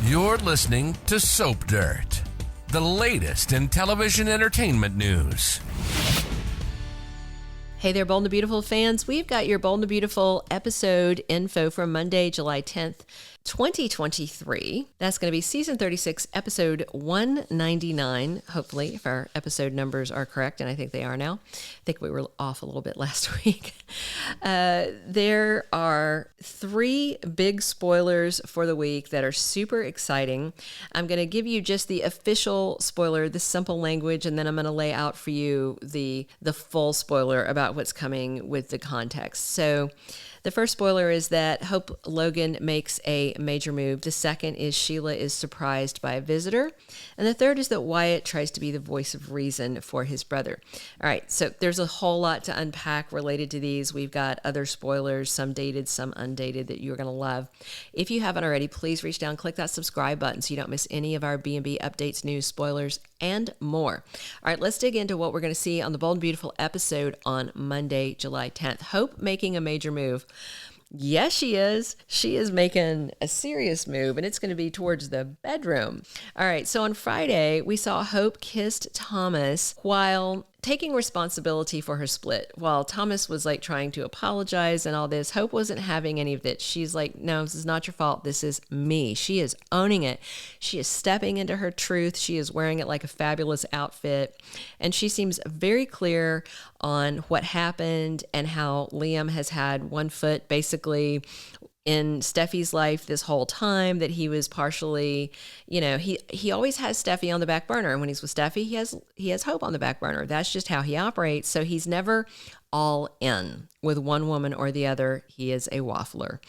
You're listening to Soap Dirt, the latest in television entertainment news. Hey there, Bold and Beautiful fans. We've got your Bold and Beautiful episode info from Monday, July 10th, 2023. That's going to be season 36, episode 199, hopefully, if our episode numbers are correct, and I think they are now. I think we were off a little bit last week. There are 3 big spoilers for the week that are super exciting. I'm going to give you just the official spoiler, the simple language, and then I'm going to lay out for you the full spoiler about what's coming with the context. So the first spoiler is that Hope Logan makes a major move. The second is Sheila is surprised by a visitor. And the third is that Wyatt tries to be the voice of reason for his brother. All right, so there's a whole lot to unpack related to these. We've got other spoilers, some dated, some undated, that you're going to love. If you haven't already, please reach down, click that subscribe button so you don't miss any of our B&B updates, news, spoilers, and more. All right, let's dig into what we're going to see on the Bold and Beautiful episode on Monday, July 10th. Hope making a major move. Yes, she is. She is making a serious move, and it's going to be towards the bedroom. All right, so on Friday, we saw Hope kissed Thomas while taking responsibility for her split. While Thomas was like trying to apologize and all this, Hope wasn't having any of it. She's like, no, this is not your fault. This is me. She is owning it. She is stepping into her truth. She is wearing it like a fabulous outfit. And she seems very clear on what happened and how Liam has had one foot basically in Steffi's life this whole time, that he was partially, he always has Steffi on the back burner. And when he's with Steffi, he has Hope on the back burner. That's just how he operates. So he's never all in with one woman or the other. He is a waffler.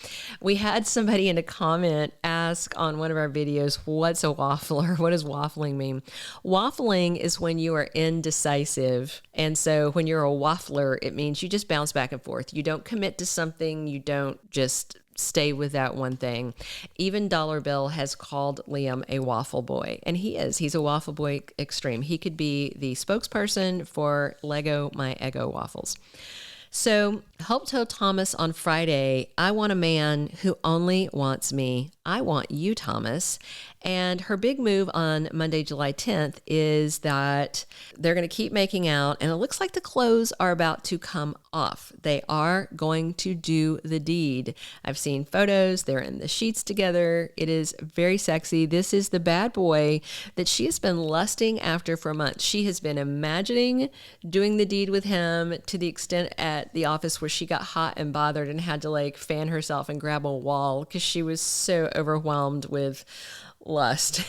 We had somebody in a comment ask on one of our videos, what's a waffler? What does waffling mean? Waffling is when you are indecisive. And so when you're a waffler, it means you just bounce back and forth. You don't commit to something. You don't just stay with that one thing. Even Dollar Bill has called Liam a waffle boy, and he is. He's a waffle boy extreme. He could be the spokesperson for Lego My Eggo waffles. So Hope told Thomas on Friday, I want a man who only wants me. I want you, Thomas. And her big move on Monday, July 10th is that they're going to keep making out, and it looks like the clothes are about to come off. They are going to do the deed. I've seen photos. They're in the sheets together. It is very sexy. This is the bad boy that she has been lusting after for months. She has been imagining doing the deed with him to the extent at the office where she got hot and bothered and had to like fan herself and grab a wall because she was so overwhelmed with lust.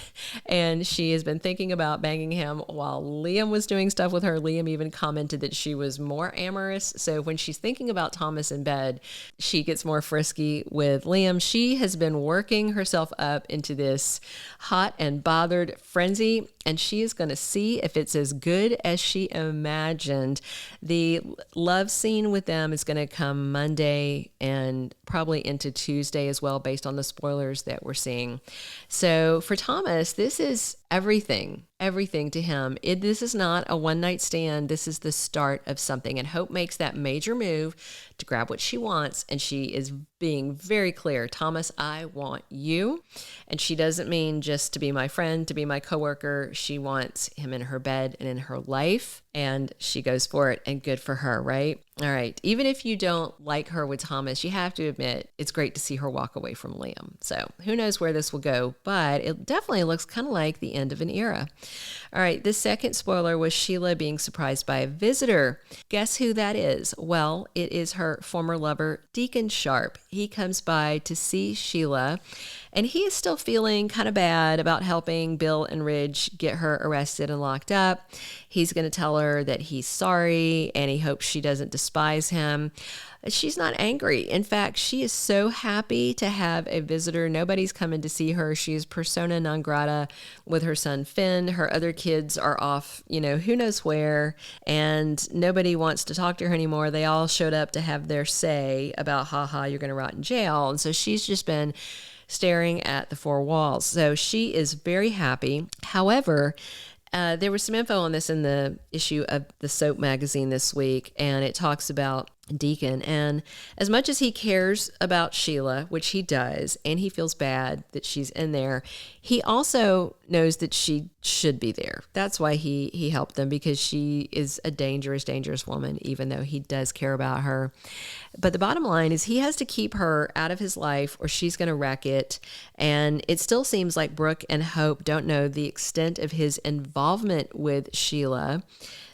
And she has been thinking about banging him while Liam was doing stuff with her. Liam even commented that she was more amorous. So when she's thinking about Thomas in bed, she gets more frisky with Liam. She has been working herself up into this hot and bothered frenzy, and she is going to see if it's as good as she imagined. The love scene with them is going to come Monday and probably into Tuesday as well, based on the spoilers that we're seeing. So for Thomas, this is everything to him. This is not a one-night stand. This is the start of something. And Hope makes that major move to grab what she wants. And she is being very clear, Thomas, I want you. And she doesn't mean just to be my friend, to be my coworker. She wants him in her bed and in her life. And she goes for it, and good for her, right? All right. Even if you don't like her with Thomas, you have to admit it's great to see her walk away from Liam. So who knows where this will go, but it definitely looks kind of like the end of an era. All right. The second spoiler was Sheila being surprised by a visitor. Guess who that is? Well, it is her former lover, Deacon Sharp. He comes by to see Sheila, and he is still feeling kind of bad about helping Bill and Ridge get her arrested and locked up. He's going to tell her that he's sorry, and he hopes she doesn't despise him. She's not angry. In fact, she is so happy to have a visitor. Nobody's coming to see her. She is persona non grata with her son, Finn. Her other kids are off, who knows where, and nobody wants to talk to her anymore. They all showed up to have their say about, you're going to rot in jail. And so she's just been staring at the 4 walls. So she is very happy. However, there was some info on this in the issue of the Soap magazine this week, and it talks about Deacon. And as much as he cares about Sheila, which he does, and he feels bad that she's in there, he also knows that she should be there. That's why he helped them, because she is a dangerous, dangerous woman, even though he does care about her. But the bottom line is he has to keep her out of his life or she's going to wreck it. And it still seems like Brooke and Hope don't know the extent of his involvement with Sheila.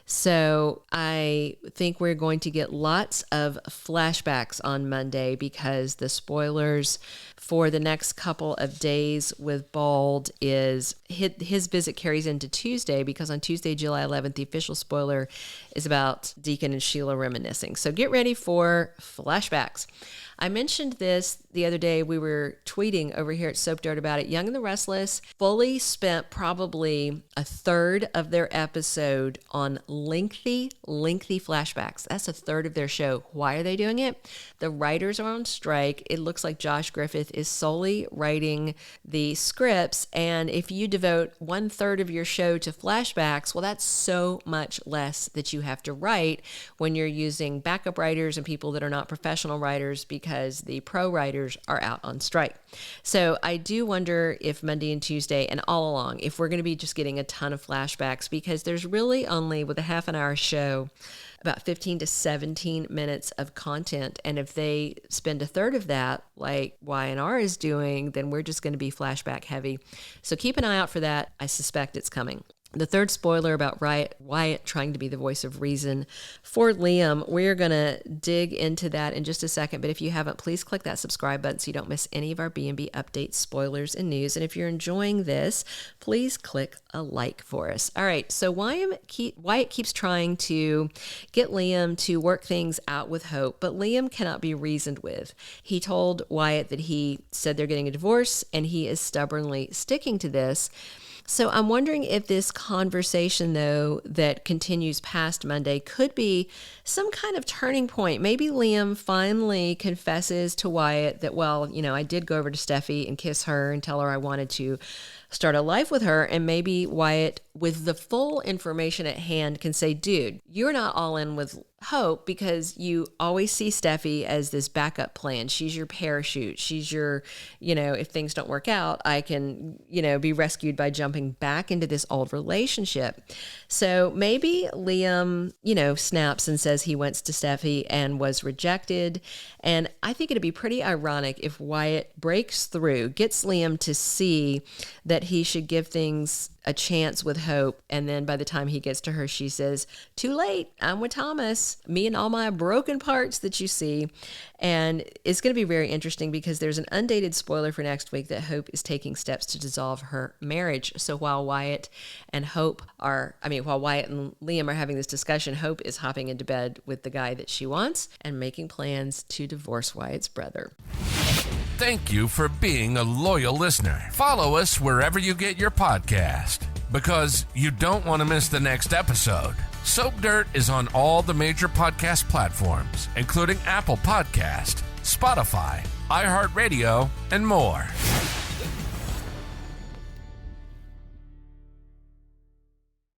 So I think we're going to get lots of flashbacks on Monday, because the spoilers for the next couple of days with Bald is his visit carries into Tuesday, because on Tuesday, July 11th, the official spoiler is about Deacon and Sheila reminiscing. So get ready for flashbacks. I mentioned this the other day. We were tweeting over here at Soap Dirt about it. Young and the Restless fully spent probably a third of their episode on lengthy flashbacks. That's a third of their show. Why are they doing it? The writers are on strike. It looks like Josh Griffith is solely writing the scripts. And if you devote 1/3 of your show to flashbacks, well, that's so much less that you have to write when you're using backup writers and people that are not professional writers, because the pro writers are out on strike. So I do wonder if Monday and Tuesday and all along, if we're going to be just getting a ton of flashbacks, because there's really only, with a half an hour show, about 15 to 17 minutes of content. And if they spend a third of that, like Y&R is doing, then we're just going to be flashback heavy. So keep an eye out for that. I suspect it's coming. The third spoiler about Wyatt trying to be the voice of reason for Liam, we're going to dig into that in just a second. But if you haven't, please click that subscribe button so you don't miss any of our B&B updates, spoilers, and news. And if you're enjoying this, please click a like for us. All right, so Wyatt keeps trying to get Liam to work things out with Hope, but Liam cannot be reasoned with. He told Wyatt that he said they're getting a divorce, and he is stubbornly sticking to this. So I'm wondering if this conversation, though, that continues past Monday could be some kind of turning point. Maybe Liam finally confesses to Wyatt that, well, I did go over to Steffi and kiss her and tell her I wanted to start a life with her. And maybe Wyatt, with the full information at hand, can say, dude, you're not all in with Hope because you always see Steffi as this backup plan. She's your parachute. She's your, if things don't work out, I can, be rescued by jumping back into this old relationship. So maybe Liam, snaps and says he went to Steffi and was rejected. And I think it'd be pretty ironic if Wyatt breaks through, gets Liam to see that he should give things a chance with Hope, and then by the time he gets to her, she says, too late, I'm with Thomas, me and all my broken parts that you see. And it's going to be very interesting, because there's an undated spoiler for next week that Hope is taking steps to dissolve her marriage. So while Wyatt and Liam are having this discussion, Hope is hopping into bed with the guy that she wants and making plans to divorce Wyatt's brother. Thank you for being a loyal listener. Follow us wherever you get your podcast, because you don't want to miss the next episode. Soap Dirt is on all the major podcast platforms, including Apple Podcast, Spotify, iHeartRadio, and more.